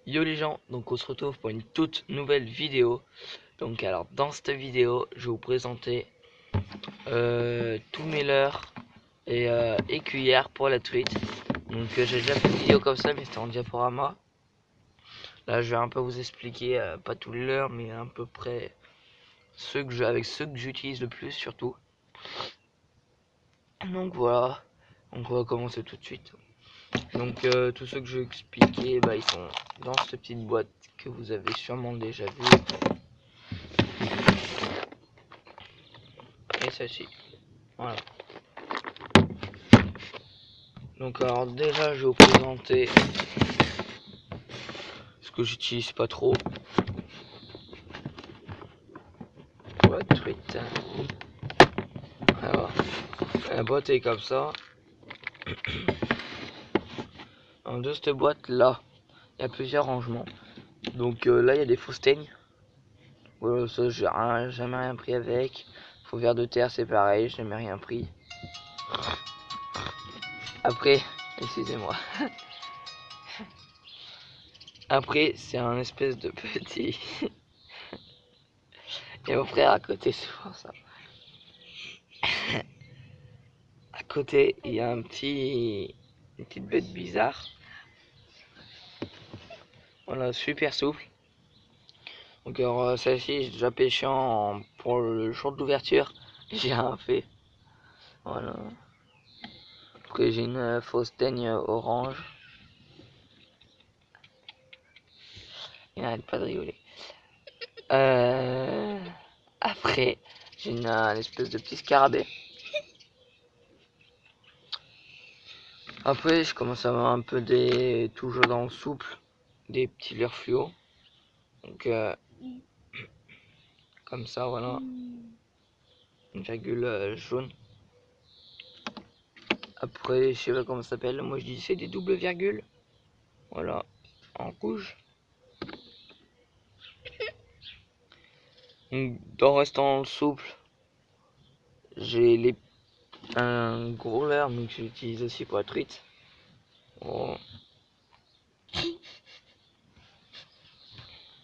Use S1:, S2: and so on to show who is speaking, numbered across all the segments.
S1: Yo les gens, donc on se retrouve pour une toute nouvelle vidéo. Donc alors dans cette vidéo, je vais vous présenter tous mes leurres et cuillères pour la truite. Donc j'ai déjà fait une vidéo comme ça, mais c'était en diaporama. Là je vais un peu vous expliquer, pas tous les leurres, mais à peu près avec ceux que j'utilise le plus surtout. Donc voilà, donc on va commencer tout de suite. Donc tous ceux que je vais expliquer, ils sont dans cette petite boîte que vous avez sûrement déjà vu. Et celle-ci. Voilà. Donc alors déjà je vais vous présenter ce que j'utilise pas trop pour la truite. Alors la boîte est comme ça. De cette boîte là, il y a plusieurs rangements. Donc là il y a des fausses teignes. Voilà, ça j'ai jamais rien pris avec. Faux vers de terre c'est pareil, j'ai jamais rien pris. Après, excusez-moi. Après c'est un espèce de petit. Et mon frère à côté, c'est pour ça. À côté, il y a une petite bête bizarre. Voilà, super souple. Donc alors celle-ci, j'ai déjà pêché pour le jour d'ouverture. J'ai rien fait. Voilà. Après j'ai une fausse teigne orange. Il n'arrête pas de rigoler. Après, j'ai une espèce de petit scarabée. Après, je commence à avoir un peu toujours dans le souple, des petits leurres fluo. Donc comme ça, voilà. Une virgule jaune. Après, je sais pas comment ça s'appelle. Moi, je dis c'est des doubles virgules. Voilà, en rouge. Donc, dans restant souple, j'ai un gros leurre, donc j'utilise aussi pour la truite. Oh.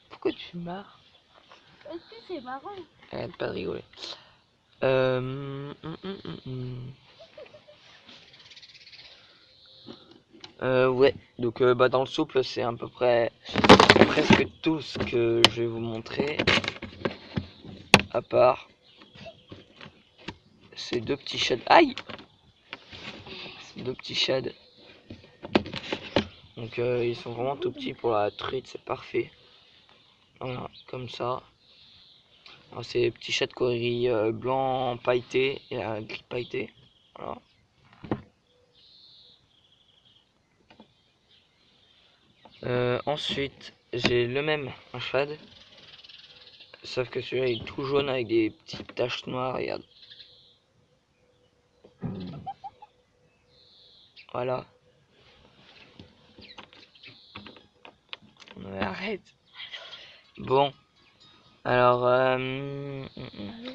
S1: Pourquoi tu marres?
S2: Est-ce que c'est marrant?
S1: Arrête pas de rigoler. Ouais, donc dans le souple, c'est à peu près presque tout ce que je vais vous montrer. À part ces deux petits shads. Aïe! Ces deux petits shads. Donc ils sont vraiment tout petits pour la truite, c'est parfait. Voilà, comme ça. C'est des petits shads coloris blanc pailleté et gris pailleté. Voilà. Ensuite, j'ai le même un shad. Sauf que celui-là est tout jaune avec des petites taches noires, regarde. Voilà. Arrête. Bon. Alors,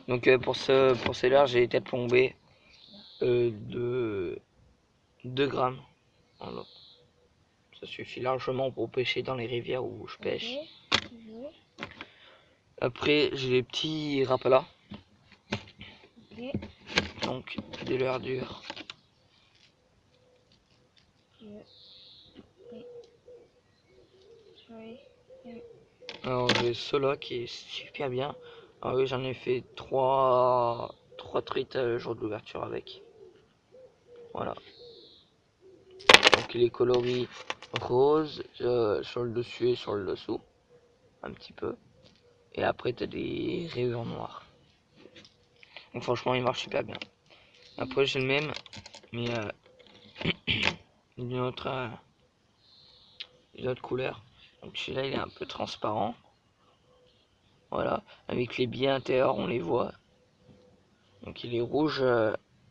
S1: donc pour ces leurres, j'ai été plombé de 2 grammes. Voilà. Ça suffit largement pour pêcher dans les rivières où je pêche. Après, j'ai les petits rapalas. Donc, des leurres dures. Alors, j'ai ceux-là qui est super bien. Ah oui, j'en ai fait 3 truites le jour de l'ouverture avec. Voilà. Donc, il est coloris rose sur le dessus et sur le dessous. Un petit peu. Et après, t'as des rayures noires. Donc, franchement, il marche super bien. Après, j'ai le même, mais d'une autre couleur. Donc, celui-là, il est un peu transparent. Voilà. Avec les billes intérieurs, on les voit. Donc, il est rouge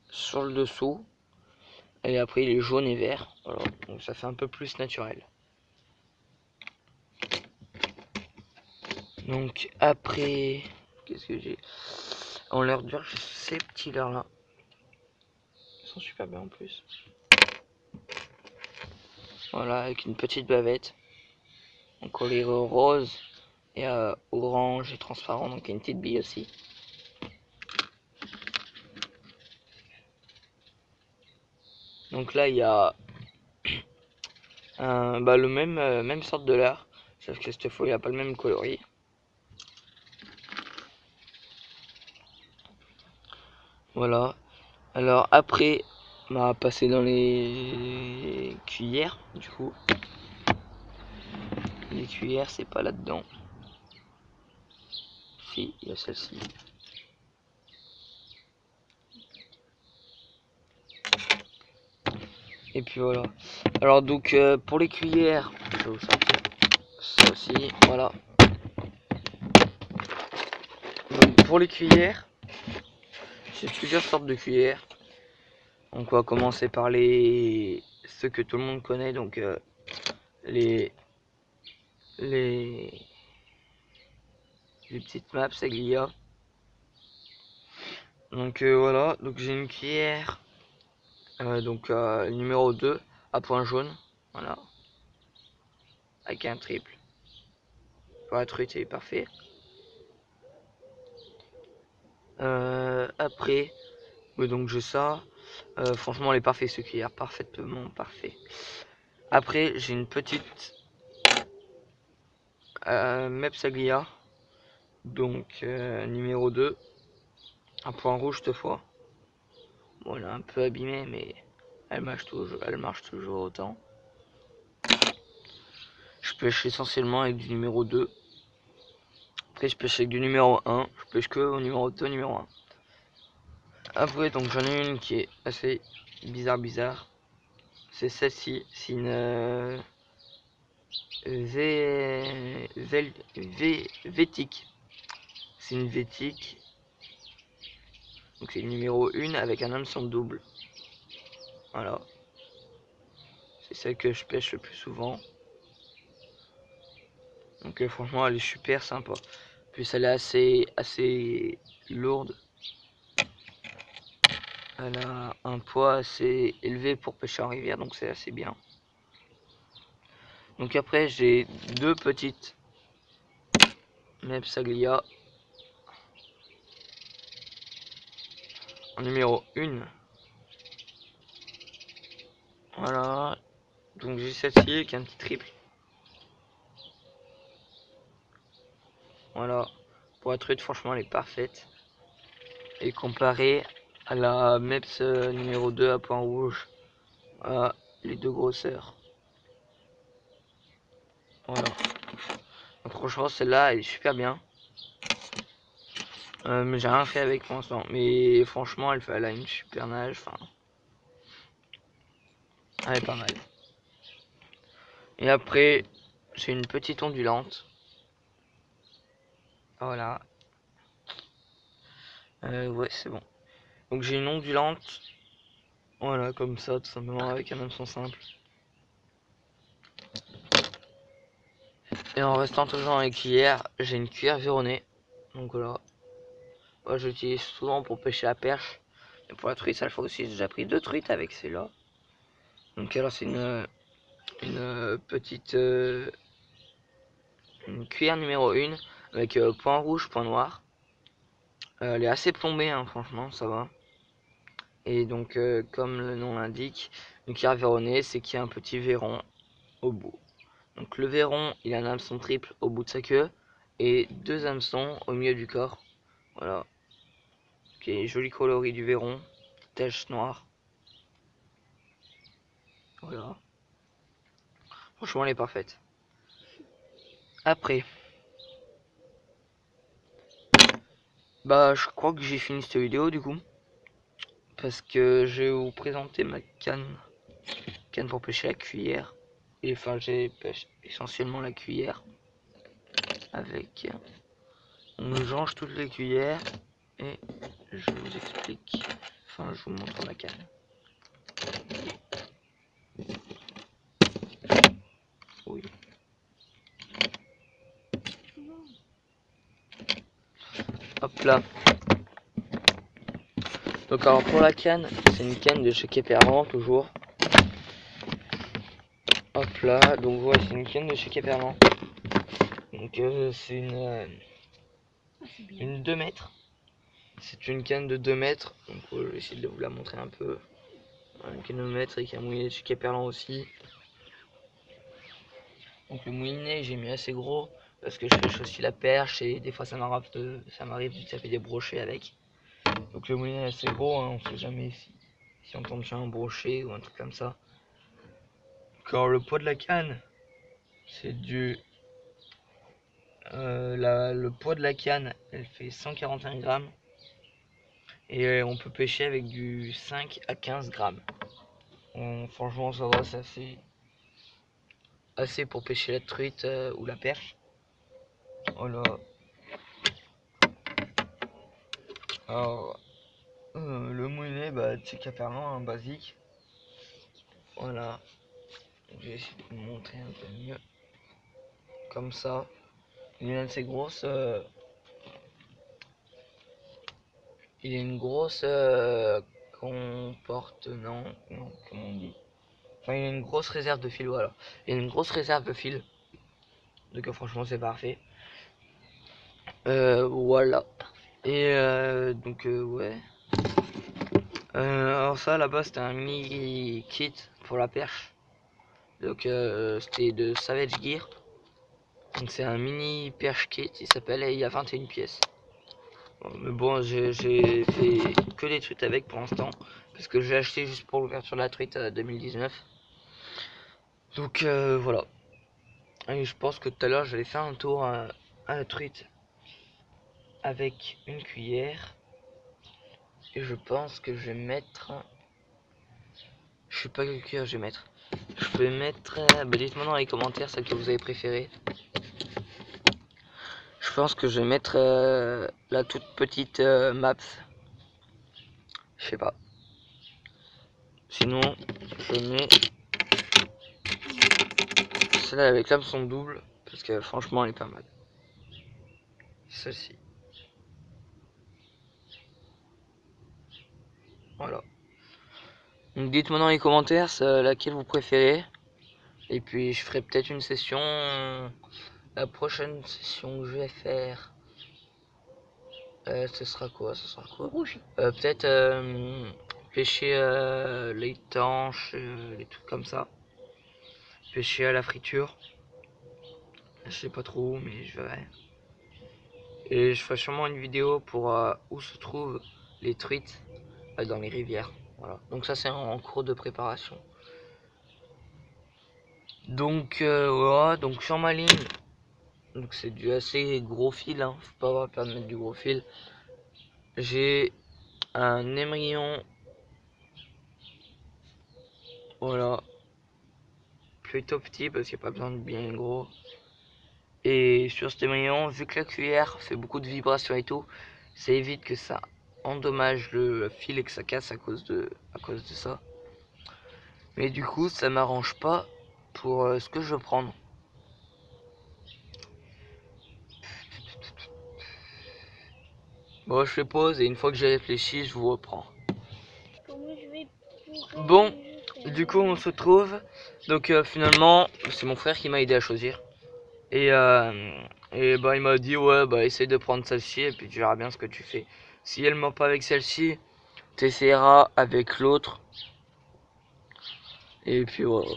S1: sur le dessous. Et après, il est jaune et vert. Voilà. Donc, ça fait un peu plus naturel. Donc, après, qu'est-ce que j'ai en leurre dure, j'ai ces petits leurres là. Ils sont super bien en plus. Voilà, avec une petite bavette. en collier rose et orange et transparent, donc une petite bille aussi. Donc là il y a le même sorte de leurre, sauf que cette fois il n'y a pas le même coloris. Voilà. Alors après, on va passer dans les cuillères, du coup. Les cuillères, c'est pas là-dedans. Si, il y a celle-ci. Et puis voilà. Alors donc pour les cuillères, je vais vous sortir ça aussi, voilà. Donc pour les cuillères, j'ai plusieurs sortes de cuillères. Donc on va commencer par ceux que tout le monde connaît, donc les les petites maps Saglia. Donc voilà, donc j'ai une cuillère numéro 2 à point jaune, voilà, avec un triple. Pour la truite, c'est parfait. Après, oui, donc j'ai ça. Franchement, elle est parfaite, ce cuillère, parfaitement parfait. Après, j'ai une petite Mepsaglia, donc numéro 2, un point rouge cette fois. Bon, elle est un peu abîmée, mais elle marche toujours autant. Je pêche essentiellement avec du numéro 2. Après, je pêche avec du numéro 1. Je pêche que au numéro 2, numéro 1. Après, donc j'en ai une qui est assez bizarre. C'est celle-ci. C'est une Vétique. C'est une Vétique. Donc c'est le numéro 1 avec un hameçon double. Voilà. C'est celle que je pêche le plus souvent. Donc franchement, elle est super sympa. Puis elle est assez lourde. Elle a un poids assez élevé pour pêcher en rivière, donc c'est assez bien. Donc après, j'ai deux petites Mepsaglia en numéro 1. Voilà. Donc j'ai celle-ci avec un petit triple. Voilà. Pour la truite, franchement, elle est parfaite. Et comparée à la Meps numéro 2 à point rouge, à les deux grosseurs. Voilà. Donc, franchement, celle-là, elle est super bien. Mais j'ai rien fait avec pour l'instant. Mais franchement, elle a une super nage. Enfin, elle est pas mal. Et après, j'ai une petite ondulante. Voilà. Ouais, c'est bon. Donc j'ai une ondulante. Voilà, comme ça, tout simplement, avec un hameçon simple. Et en restant toujours dans les cuillères, j'ai une cuillère véronnée. Donc voilà. Moi, je l'utilise souvent pour pêcher la perche. Et pour la truite, ça le fait aussi. J'ai déjà pris 2 truites avec celle-là. Donc alors, c'est une petite une cuillère numéro 1 avec point rouge, point noir. Elle est assez plombée, hein, franchement, ça va. Et donc, comme le nom l'indique, une cuillère véronnée, c'est qu'il y a un petit verron au bout. Donc le verron, il a un hameçon triple au bout de sa queue et 2 hameçons au milieu du corps. Voilà. Ok, joli coloris du verron, tache noire. Voilà. Franchement, elle est parfaite. Après, je crois que j'ai fini cette vidéo du coup. Parce que je vais vous présenter ma canne pour pêcher la cuillère. Et enfin, j'ai pêché essentiellement la cuillère. Avec. On change toutes les cuillères. Et je vous explique. Enfin, je vous montre ma canne. Oui. Hop là. Donc alors pour la canne, c'est une canne de chez Quéperlan toujours. Hop là, donc voilà, c'est une canne de chez Quéperlan. Donc c'est
S2: C'est bien.
S1: une 2 mètres. C'est une canne de 2 mètres. Donc je vais essayer de vous la montrer un peu. Une canne de 2 mètres avec un moulinet de chez Caperlan aussi. Donc le moulinet j'ai mis assez gros parce que je pêche aussi la perche et des fois ça m'arrive de taper des brochets avec. Donc le moulinet est assez gros, hein, on sait jamais si on tombe sur un brochet ou un truc comme ça. Alors le poids de la canne, c'est le poids de la canne, elle fait 141 grammes. Et on peut pêcher avec du 5 à 15 grammes. Franchement ça va, c'est assez pour pêcher la truite ou la perche. Voilà. Alors, le moulinet, bah, tu sais Caperlan, un basique. Voilà. Je vais essayer de vous montrer un peu mieux. Comme ça. Il est assez grosse. Il a une grosse comportement. Non, comment on dit. Enfin, il a une grosse réserve de fil, voilà. Il a une grosse réserve de fil. Donc franchement c'est parfait. Voilà. Et donc ouais. Alors ça là-bas c'était un mini kit pour la perche. Donc c'était de Savage Gear. Donc c'est un mini perche kit, il s'appelle, et il y a 21 pièces. Bon, mais bon, j'ai fait que des truites avec pour l'instant. Parce que j'ai acheté juste pour l'ouverture de la truite 2019. Donc voilà. Et je pense que tout à l'heure j'allais faire un tour à la truite avec une cuillère. Et je pense que je vais mettre... Je sais pas quelle cuillère je vais mettre. Je vais mettre... bah dites-moi dans les commentaires celle que vous avez préférée. Je pense que je vais mettre la toute petite Maps. Je sais pas. Sinon, je mets celle-là avec l'hameçon double. Parce que franchement, elle est pas mal. Celle-ci. Voilà. Donc dites-moi dans les commentaires laquelle vous préférez. Et puis je ferai peut-être une session. La prochaine session que je vais faire. Ce sera quoi? Peut-être pêcher les tanches, les trucs comme ça. Pêcher à la friture. Je sais pas trop où, mais je verrai. Et je ferai sûrement une vidéo pour où se trouvent les truites dans les rivières. Voilà. Donc ça c'est en cours de préparation. Donc voilà, donc sur ma ligne, donc c'est du assez gros fil, hein, faut pas avoir peur de mettre du gros fil. J'ai un émerillon, voilà, plutôt petit parce qu'il n'y a pas besoin de bien gros. Et sur cet émerillon, vu que la cuillère fait beaucoup de vibrations et tout, ça évite que ça endommage le fil et que ça casse à cause de ça. Mais du coup, ça m'arrange pas pour ce que je veux prendre. Bon, je fais pause et une fois que j'ai réfléchi, je vous reprends.
S2: Comment je vais
S1: Bon, du coup, on se retrouve. Donc finalement, c'est mon frère qui m'a aidé à choisir. Et bah, il m'a dit, ouais, bah, essaye de prendre celle-ci et puis tu verras bien ce que tu fais. Si elle ment pas avec celle-ci, tu essaieras avec l'autre. Et puis voilà.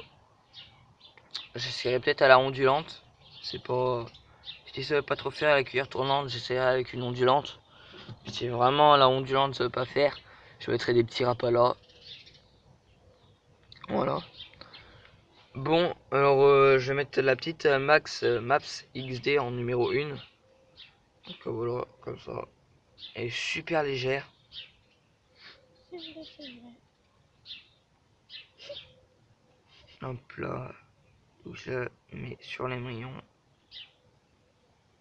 S1: J'essaierai peut-être à la ondulante. C'est pas. Si ça veut pas trop faire à la cuillère tournante, j'essaierai avec une ondulante. Si vraiment la ondulante ça veut pas faire, je mettrai des petits rapalas. Voilà. Bon, alors je vais mettre la petite Maps XD en numéro 1. Donc voilà, comme ça. Elle est super légère.
S2: C'est vrai, c'est vrai.
S1: Hop là. Donc je mets sur l'émerillon.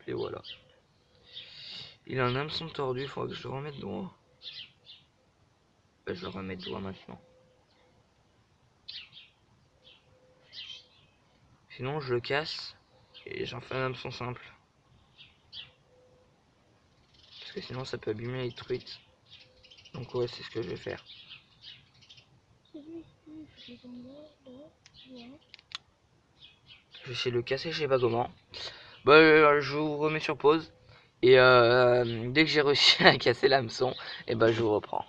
S1: Et voilà. Il a un hameçon tordu, il faudra que je le remette droit. Je vais le remettre droit maintenant. Sinon je le casse et j'en fais un hameçon simple. Parce que sinon ça peut abîmer les truites. Donc ouais, c'est ce que je vais faire.
S2: Celui-ci, je vais tomber là.
S1: Je vais essayer de le casser, je sais pas comment. Bah, je vous remets sur pause. Et dès que j'ai réussi à casser l'hameçon, et bah je vous reprends.